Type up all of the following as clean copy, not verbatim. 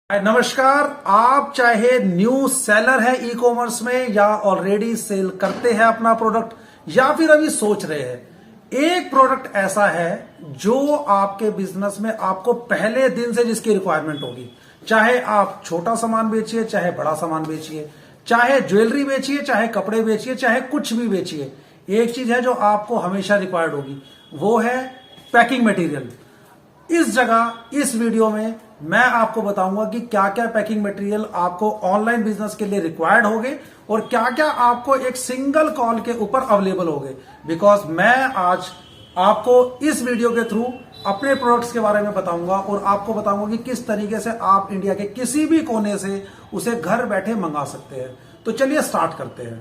नमस्कार। आप चाहे न्यू सेलर है ई कॉमर्स में या ऑलरेडी सेल करते हैं अपना प्रोडक्ट या फिर अभी सोच रहे हैं, एक प्रोडक्ट ऐसा है जो आपके बिजनेस में आपको पहले दिन से जिसकी रिक्वायरमेंट होगी। चाहे आप छोटा सामान बेचिए, चाहे बड़ा सामान बेचिए, चाहे ज्वेलरी बेचिए, चाहे कपड़े बेचिए, चाहे कुछ भी बेचिए, एक चीज है जो आपको हमेशा रिक्वायर्ड होगी, वो है पैकिंग मटेरियल। इस जगह इस वीडियो में मैं आपको बताऊंगा कि क्या क्या पैकिंग मटेरियल आपको ऑनलाइन बिजनेस के लिए रिक्वायर्ड होंगे और क्या क्या आपको एक सिंगल कॉल के ऊपर अवेलेबल होंगे। बिकॉज मैं आज आपको इस वीडियो के थ्रू अपने प्रोडक्ट्स के बारे में बताऊंगा और आपको बताऊंगा कि किस तरीके से आप इंडिया के किसी भी कोने से उसे घर बैठे मंगा सकते हैं। तो चलिए स्टार्ट करते हैं।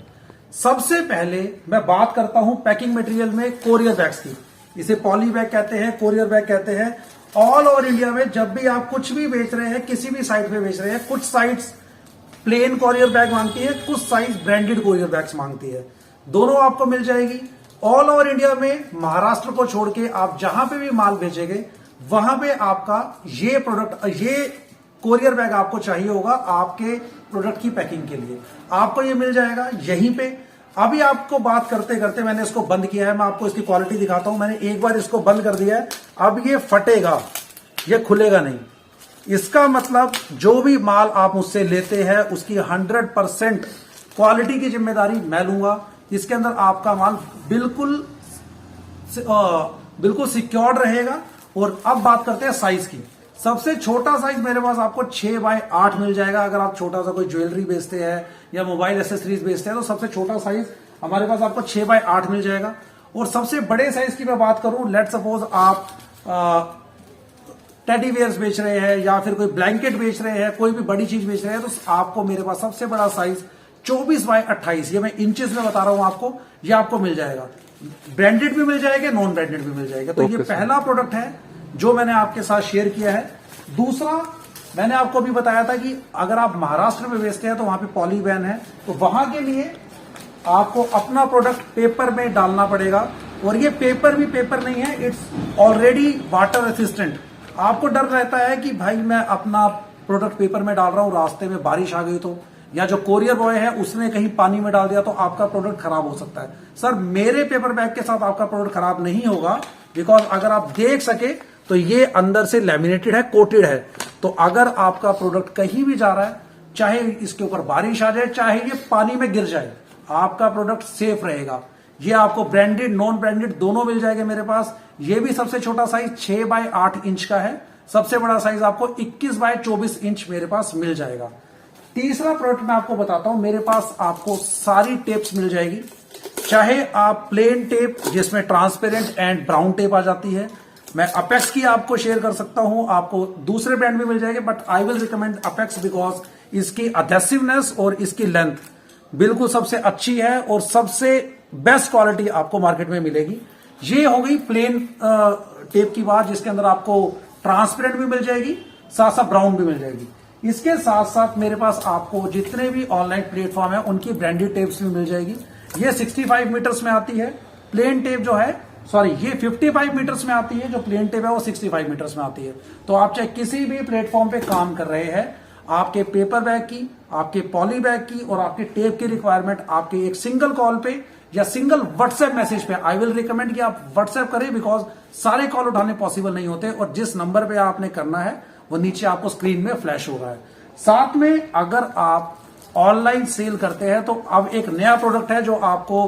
सबसे पहले मैं बात करता हूं पैकिंग मटेरियल में कोरियर बैग्स की। इसे पॉली बैग कहते हैं, कोरियर बैग कहते हैं। ऑल ओवर इंडिया में जब भी आप कुछ भी बेच रहे हैं, किसी भी साइट पे बेच रहे हैं, कुछ साइट्स प्लेन कोरियर बैग मांगती है, कुछ साइट्स ब्रांडेड कोरियर बैग्स मांगती है। दोनों आपको मिल जाएगी। ऑल ओवर इंडिया में महाराष्ट्र को छोड़ के आप जहां पे भी माल बेचेंगे वहां पे आपका ये प्रोडक्ट, ये कोरियर बैग आपको चाहिए होगा आपके प्रोडक्ट की पैकिंग के लिए। आपको ये मिल जाएगा यहीं पे। अभी आपको बात करते करते मैंने इसको बंद किया है, मैं आपको इसकी क्वालिटी दिखाता हूं। मैंने एक बार इसको बंद कर दिया है, अब ये फटेगा, ये खुलेगा नहीं। इसका मतलब जो भी माल आप मुझसे लेते हैं उसकी 100% क्वालिटी की जिम्मेदारी मैं लूंगा। इसके अंदर आपका माल बिल्कुल सिक्योर्ड रहेगा। और अब बात करते हैं साइज की। सबसे छोटा साइज मेरे पास आपको 6x8 मिल जाएगा। अगर आप छोटा सा कोई ज्वेलरी बेचते हैं या मोबाइल एसेसरीज बेचते हैं तो सबसे छोटा साइज हमारे पास आपको 6x8 मिल जाएगा। और सबसे बड़े साइज की मैं बात करूं, लेट सपोज आप टेडी वेयर्स बेच रहे हैं या फिर कोई ब्लैंकेट बेच रहे हैं, कोई भी बड़ी चीज बेच रहे हैं, तो आपको मेरे पास सबसे बड़ा साइज 24x28, ये मैं इंचेस में बता रहा हूं आपको, ये आपको मिल जाएगा। ब्रांडेड भी मिल जाएगा, नॉन ब्रांडेड भी मिल जाएगा। तो ये पहला प्रोडक्ट है जो मैंने आपके साथ शेयर किया है। दूसरा, मैंने आपको भी बताया था कि अगर आप महाराष्ट्र में बेचते हैं तो वहां पे पॉली बैन है, तो वहां के लिए आपको अपना प्रोडक्ट पेपर में डालना पड़ेगा। और ये पेपर भी पेपर नहीं है, इट्स ऑलरेडी वाटर रेसिस्टेंट। आपको डर रहता है कि भाई मैं अपना प्रोडक्ट पेपर में डाल रहा हूं, रास्ते में बारिश आ गई तो, या जो कोरियर बॉय है उसने कहीं पानी में डाल दिया तो आपका प्रोडक्ट खराब हो सकता है। सर, मेरे पेपर बैग के साथ आपका प्रोडक्ट खराब नहीं होगा। बिकॉज अगर आप देख सके तो ये अंदर से लैमिनेटेड है, कोटेड है। तो अगर आपका प्रोडक्ट कहीं भी जा रहा है, चाहे इसके ऊपर बारिश आ जाए, चाहे ये पानी में गिर जाए, आपका प्रोडक्ट सेफ रहेगा। ये आपको ब्रांडेड नॉन ब्रांडेड दोनों मिल जाएंगे मेरे पास। ये भी सबसे छोटा साइज 6x8 इंच का है। सबसे बड़ा साइज आपको 21x24 इंच मेरे पास मिल जाएगा। तीसरा प्रोडक्ट मैं आपको बताता हूं, मेरे पास आपको सारी टेप्स मिल जाएगी। चाहे आप प्लेन टेप जिसमें ट्रांसपेरेंट एंड ब्राउन टेप आ जाती है, मैं अपेक्स की आपको शेयर कर सकता हूं। आपको दूसरे ब्रांड भी मिल जाएंगे, but I will recommend apex because इसकी अडेसिवनेस और इसकी लेंथ बिल्कुल सबसे अच्छी है और सबसे बेस्ट क्वालिटी आपको मार्केट में मिलेगी। ये हो गई प्लेन टेप की बात, जिसके अंदर आपको ट्रांसपेरेंट भी मिल जाएगी, साथ साथ ब्राउन भी मिल जाएगी। इसके साथ साथ मेरे पास आपको जितने भी ऑनलाइन प्लेटफॉर्म है उनकी ब्रांडेड टेप्स भी मिल जाएगी। ये 65 मीटर्स में आती है प्लेन टेप जो है, सॉरी ये 55 मीटर्स में आती है। जो प्लेन टेप है वो 65 मीटर्स में आती है। तो आप चाहे किसी भी प्लेटफॉर्म पे काम कर रहे हैं, आपके पेपर बैग की, आपके पॉली बैग की और आपके टेप की रिक्वायरमेंट आपके एक सिंगल कॉल पे या सिंगल व्हाट्सएप मैसेज पे, आई विल रिकमेंड कि आप व्हाट्सएप करें बिकॉज सारे कॉल उठाने पॉसिबल नहीं होते। और जिस नंबर पे आपने करना है वो नीचे आपको स्क्रीन में फ्लैश हो रहा है। साथ में अगर आप ऑनलाइन सेल करते हैं तो अब एक नया प्रोडक्ट है जो आपको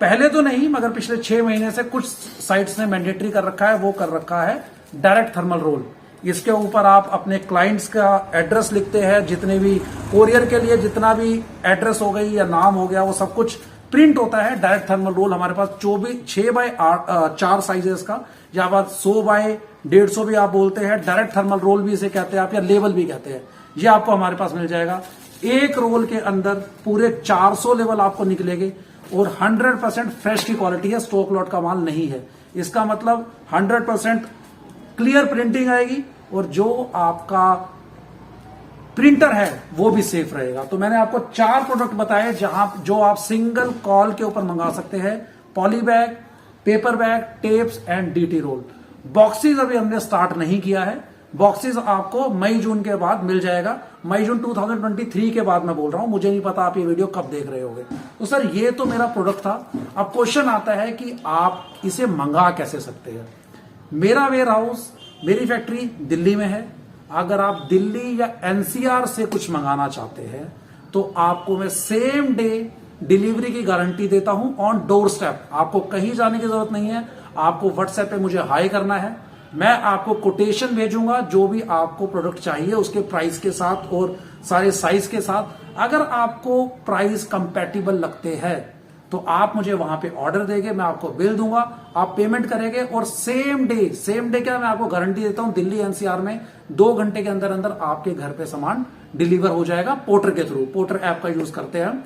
पहले तो नहीं मगर पिछले 6 महीने से कुछ साइट्स ने मैंडेटरी कर रखा है, वो कर रखा है डायरेक्ट थर्मल रोल। इसके ऊपर आप अपने क्लाइंट्स का एड्रेस लिखते हैं, जितने भी कोरियर के लिए जितना भी एड्रेस हो गई या नाम हो गया वो सब कुछ प्रिंट होता है। डायरेक्ट थर्मल रोल हमारे पास 6x4 साइजेस का, या बात 100x150 भी आप बोलते हैं, डायरेक्ट थर्मल रोल भी इसे कहते हैं आप, या लेवल भी कहते हैं। ये आपको हमारे पास मिल जाएगा। एक रोल के अंदर पूरे 400 लेवल आपको निकलेंगे और 100% फ्रेश की क्वालिटी है, स्टॉक लॉट का माल नहीं है। इसका मतलब 100% क्लियर प्रिंटिंग आएगी और जो आपका प्रिंटर है वो भी सेफ रहेगा। तो मैंने आपको 4 प्रोडक्ट बताए जो आप सिंगल कॉल के ऊपर मंगा सकते हैं। Poly bag, paper bag, tapes and DT roll. Boxes अभी हमने स्टार्ट नहीं किया है, बॉक्सेस आपको मई जून के बाद मिल जाएगा। मई जून 2023 के बाद मैं बोल रहा हूं, मुझे नहीं पता आप ये वीडियो कब देख रहे होंगे। तो सर ये तो मेरा प्रोडक्ट था। अब क्वेश्चन आता है कि आप इसे मंगा कैसे सकते हैं। मेरा वेयर हाउस, मेरी फैक्ट्री दिल्ली में है। अगर आप दिल्ली या एनसीआर से कुछ मंगाना चाहते हैं तो आपको मैं सेम डे डिलीवरी की गारंटी देता हूं ऑन डोर स्टेप। आपको कहीं जाने की जरूरत नहीं है, आपको व्हाट्सएप पे मुझे हाई करना है, मैं आपको कोटेशन भेजूंगा जो भी आपको प्रोडक्ट चाहिए उसके प्राइस के साथ और सारे साइज के साथ। अगर आपको प्राइस कंपैटिबल लगते हैं तो आप मुझे वहां पे ऑर्डर देंगे, मैं आपको बिल दूंगा, आप पेमेंट करेंगे और सेम डे क्या मैं आपको गारंटी देता हूं दिल्ली एनसीआर में 2 घंटे के अंदर अंदर आपके घर पे सामान डिलीवर हो जाएगा पोर्टर के थ्रू। पोर्टर ऐप का यूज करते हैं।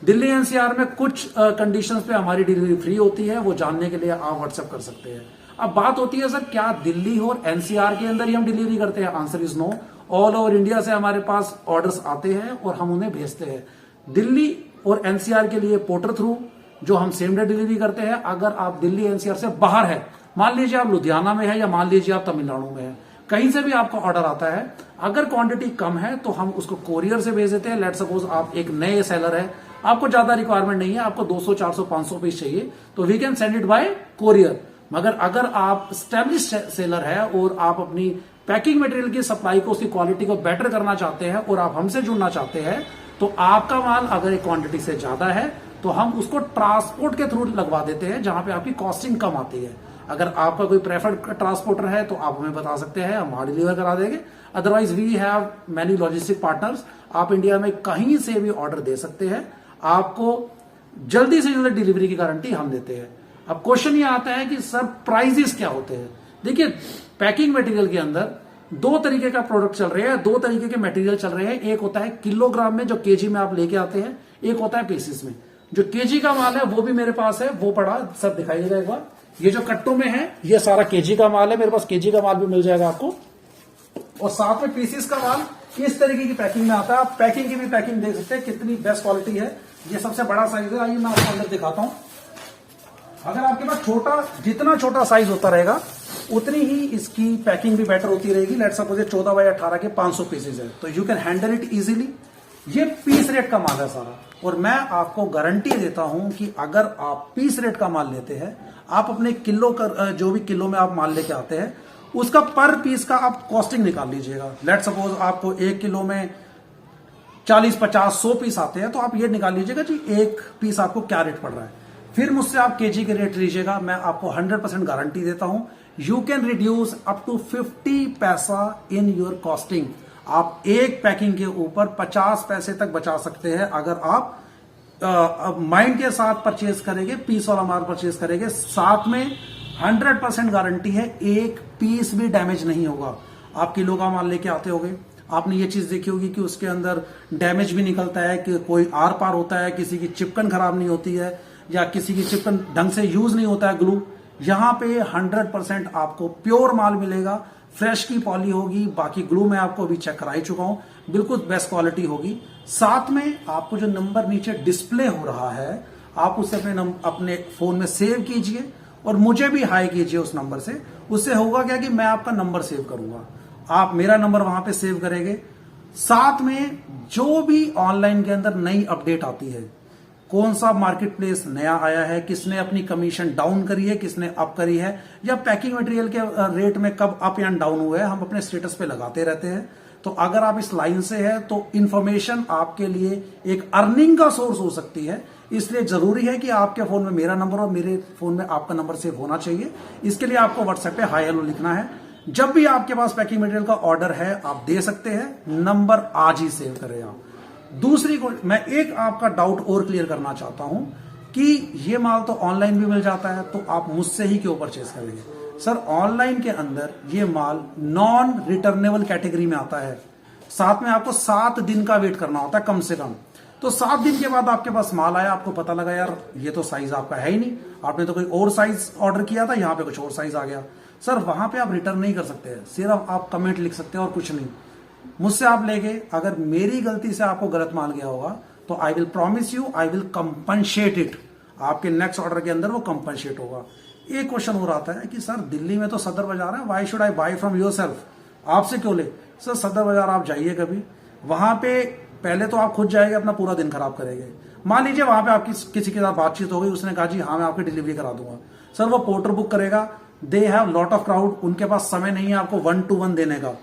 दिल्ली एनसीआर में कुछ कंडीशंस पे हमारी डिलीवरी फ्री होती है, वो जानने के लिए आप व्हाट्सएप कर सकते हैं। अब बात होती है सर क्या दिल्ली और एनसीआर के अंदर ही हम डिलीवरी करते हैं? Answer is no. All over India से हमारे पास ऑर्डर्स आते हैं और हम उन्हें भेजते हैं। दिल्ली और एनसीआर के लिए पोर्टर थ्रू जो हम सेम डे डिलीवरी करते हैं। अगर आप दिल्ली एनसीआर से बाहर है, मान लीजिए आप लुधियाना में है या मान लीजिए आप तमिलनाडु में है, कहीं से भी आपका ऑर्डर आता है, अगर क्वांटिटी कम है तो हम उसको कोरियर से भेज देते हैं। लेट सपोज आप एक नए सेलर है, आपको ज्यादा रिक्वायरमेंट नहीं है, आपको 200 400 500 पीस चाहिए तो we can send it by courier. मगर अगर आप स्टैब्लिश सेलर है और आप अपनी पैकिंग मटेरियल की सप्लाई को, उसकी क्वालिटी को बेटर करना चाहते हैं और आप हमसे जुड़ना चाहते हैं तो आपका माल अगर एक क्वांटिटी से ज्यादा है तो हम उसको ट्रांसपोर्ट के थ्रू लगवा देते हैं जहां पे आपकी कॉस्टिंग कम आती है। अगर आपका कोई प्रेफर्ड ट्रांसपोर्टर है तो आप हमें बता सकते हैं, हम वहां डिलीवर करा देंगे। Otherwise we have many logistic partners. आप इंडिया में कहीं से भी ऑर्डर दे सकते हैं, आपको जल्दी से जल्दी डिलीवरी की गारंटी हम देते हैं। अब क्वेश्चन ये आता है कि सर प्राइजेस क्या होते हैं? देखिए पैकिंग मटेरियल के अंदर 2 तरीके का प्रोडक्ट चल रहे हैं, 2 तरीके के मटेरियल चल रहे हैं। एक होता है किलोग्राम में जो केजी में आप लेके आते हैं, एक होता है पीसेस में। जो केजी का माल है वो भी मेरे पास है, वो पड़ा सब दिखाइएगा एक बार। ये जो कट्टों में है ये सारा केजी का माल है, मेरे पास केजी का माल भी मिल जाएगा आपको। और साथ में पीसेस का माल इस तरीके की पैकिंग में आता है। आप पैकिंग की भी पैकिंग देख सकते हैं कितनी बेस्ट क्वालिटी है। ये सबसे बड़ा साइज है, आइए मैं आपको अंदर दिखाता हूं। अगर आपके पास छोटा, जितना छोटा साइज होता रहेगा उतनी ही इसकी पैकिंग भी बेटर होती रहेगी। लेट्स सपोज 14 बाय 18 के 500 पीसेज है तो you can handle it easily. ये पीस रेट का माल है सारा और मैं आपको गारंटी देता हूं कि अगर आप पीस रेट का माल लेते हैं, आप अपने किलो कर जो भी किलो में आप माल लेके आते हैं उसका पर पीस का आप कॉस्टिंग निकाल लीजिएगा। लेट सपोज आपको 1 किलो में 40 50 100 पीस आते हैं तो आप ये निकाल लीजिएगा जी एक पीस आपको क्या रेट पड़ रहा है। फिर मुझसे आप केजी के रेट लीजिएगा, मैं आपको 100% गारंटी देता हूं you can reduce up to 50 पैसा इन योर कॉस्टिंग। आप एक पैकिंग के ऊपर 50 पैसे तक बचा सकते हैं अगर आप माइंड के साथ परचेज करेंगे, पीस वाला माल परचेज करेंगे। साथ में 100% गारंटी है, एक पीस भी डैमेज नहीं होगा। आप किलो का माल लेके आते होंगे, आपने ये चीज देखी होगी कि उसके अंदर डैमेज भी निकलता है, कि कोई आर पार होता है, किसी की चिपकन खराब नहीं होती है या किसी की चिपकन ढंग से यूज नहीं होता है ग्लू। यहां पे 100% आपको प्योर माल मिलेगा, फ्रेश की पॉली होगी, बाकी ग्लू मैं आपको अभी चेक करा ही चुका हूं, बिल्कुल बेस्ट क्वालिटी होगी। साथ में आपको जो नंबर नीचे डिस्प्ले हो रहा है आप उसे अपने फोन में सेव कीजिए और मुझे भी हाई कीजिए उस नंबर से। उससे होगा क्या कि मैं आपका नंबर सेव करूंगा, आप मेरा नंबर वहां पे सेव करेंगे। साथ में जो भी ऑनलाइन के अंदर नई अपडेट आती है, कौन सा मार्केट प्लेस नया आया है, किसने अपनी कमीशन डाउन करी है, किसने अप करी है, या पैकिंग मटेरियल के रेट में कब अप या डाउन हुए हैं, हम अपने स्टेटस पे लगाते रहते हैं। तो अगर आप इस लाइन से है तो इंफॉर्मेशन आपके लिए एक अर्निंग का सोर्स हो सकती है। इसलिए जरूरी है कि आपके फोन में मेरा नंबर और मेरे फोन में आपका नंबर सेव होना चाहिए। इसके लिए आपको व्हाट्सएप पे हाई हेलो लिखना है। जब भी आपके पास पैकिंग मटेरियल का ऑर्डर है आप दे सकते हैं, नंबर आज ही सेव करें आप। दूसरी को मैं एक आपका डाउट और क्लियर करना चाहता हूं कि ये माल तो ऑनलाइन भी मिल जाता है तो आप मुझसे ही क्यों परचेज करेंगे? सर ऑनलाइन के अंदर ये माल नॉन रिटर्नेबल कैटेगरी में आता है। साथ में आपको 7 दिन का वेट करना होता है कम से कम। तो 7 दिन के बाद आपके पास माल आया, आपको पता लगा यार ये तो साइज आपका है ही नहीं, आपने तो कोई और साइज ऑर्डर किया था, यहां पे कुछ और साइज आ गया। सर वहां पे आप रिटर्न नहीं कर सकते, सिर्फ आप कमेंट लिख सकते हैं और कुछ नहीं। मुझसे आप लेंगे, अगर मेरी गलती से आपको गलत माल गया होगा तो I will promise you I will compensate it. आपके नेक्स्ट ऑर्डर के अंदर वो कंपनशेट होगा। एक क्वेश्चन हो रहा था कि सर दिल्ली में तो सदर बाजार है, why should I buy from yourself? आपसे क्यों ले? सर सदर बाजार आप जाइए कभी, वहां पे पहले तो आप खुद जाएंगे, अपना पूरा दिन खराब करेंगे। मान लीजिए वहां पे आपकी किसी के साथ बातचीत हो गई, उसने कहा जी हाँ मैं आपकी डिलीवरी करा दूंगा। सर वो पोर्टर बुक करेगा, they have lot of crowd, उनके पास समय नहीं है आपको 1-to-1 देने का।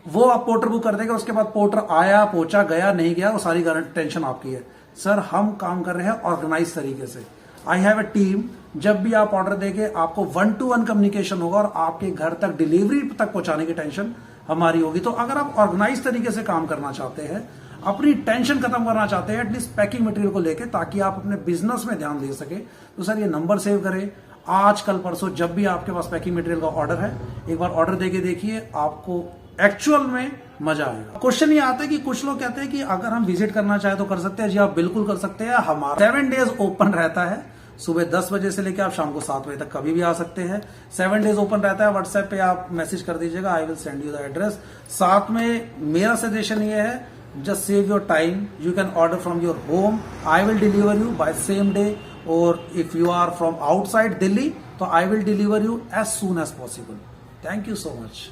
वो आप पोर्टर बुक कर देगा, उसके बाद पोर्टर आया पहुंचा गया नहीं गया, वो सारी टेंशन आपकी है। सर हम काम कर रहे हैं ऑर्गेनाइज तरीके से। आई हैव अ टीम, जब भी आप ऑर्डर देंगे आपको 1-to-1 कम्युनिकेशन होगा और आपके घर तक डिलीवरी तक पहुंचाने की टेंशन हमारी होगी। तो अगर आप ऑर्गेनाइज तरीके से काम करना चाहते हैं, अपनी टेंशन खत्म करना चाहते हैं एटलीस्ट पैकिंग मटेरियल को लेके, ताकि आप अपने बिजनेस में ध्यान दे सके, तो सर ये नंबर सेव करें। आज कल परसों जब भी आपके पास पैकिंग मटेरियल का ऑर्डर है, एक बार ऑर्डर देके देखिए, आपको एक्चुअल में मजा आएगा। क्वेश्चन ये आता है कि कुछ लोग कहते हैं कि अगर हम विजिट करना चाहे तो कर सकते हैं। जी आप बिल्कुल कर सकते हैं। हमारा 7 डेज ओपन रहता है, सुबह 10 बजे से लेकर आप शाम को 7 बजे तक कभी भी आ सकते हैं। 7 डेज ओपन रहता है। व्हाट्सएप पे आप मैसेज कर दीजिएगा, I will send you the address. साथ में मेरा सजेशन ये है, just save your time, you can order from your home, I will deliver you by same day, or if you are from outside Delhi, so I will deliver you as soon as possible. Thank you so much.